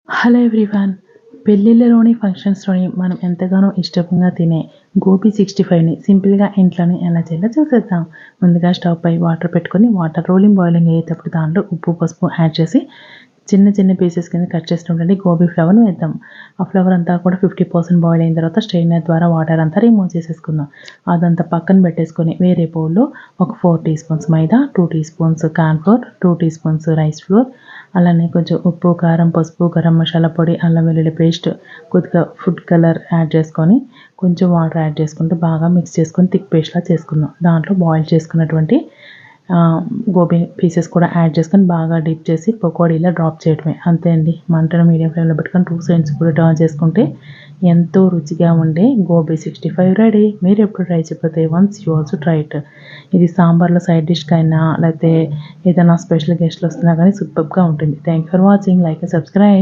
Hello everyone. పెళ్ళిళ్ళలోని ఫంక్షన్స్‌లోని మనం ఎంతగానో ఇష్టంగా తినే గోబీ 65ని సింపుల్‌గా ఇంట్లోనే ఎలా చేయాలో చూసేద్దాం. ముందుగా స్టవ్ పై వాటర్ పెట్టుకొని వాటర్ బాయిలింగ్ అయ్యేటప్పుడు దాంట్లో ఉప్పు, పసుపు యాడ్ చేసి చిన్న చిన్న పీసెస్ కింద కట్ చేసినటువంటి గోబీ ఫ్లవర్‌ని వేద్దాం. ఆ ఫ్లవర్ అంతా కూడా 50% బాయిల్ అయిన తర్వాత స్ట్రెయినర్ ద్వారా వాటర్ అంతా రిమూవ్ చేసేసుకుందాం. అదంతా పక్కన పెట్టేసుకొని వేరే బౌల్‌లో ఒక 4 teaspoons maida, 2 teaspoons corn flour, 2 teaspoons rice flour, అలానే కొంచెం ఉప్పు, కారం, పసుపు, గరం మసాలా పొడి, అల్లం వెల్లుల్లి పేస్ట్, కొద్దిగా ఫుడ్ కలర్ యాడ్ చేసుకొని కొంచెం వాటర్ యాడ్ చేసుకుంటూ బాగా మిక్స్ చేసుకొని థిక్ పేస్ట్‌లా చేసుకుందాం. దాంట్లో బాయిల్ చేసుకున్నటువంటి గోబీ పీసెస్ కూడా యాడ్ చేసుకొని బాగా డిప్ చేసి పకోడీలా డ్రాప్ చేయడమే. అంతే అండి. మంటను మీడియం ఫ్లేమ్‌లో పెట్టుకొని 2 సైడ్స్ కూడా టర్న్ చేసుకుంటే ఎంతో రుచిగా ఉండే గోబీ 65 రెడీ. మీరెప్పుడు ట్రై చేయకపోతే once you also try it. ఇది సాంబార్‌లో సైడ్ డిష్‌కైనా లేకపోతే ఏదైనా స్పెషల్ గెస్ట్‌లు వస్తున్నా కానీ సూపర్బ్‌గా ఉంటుంది. Thank you for watching. Like and subscribe.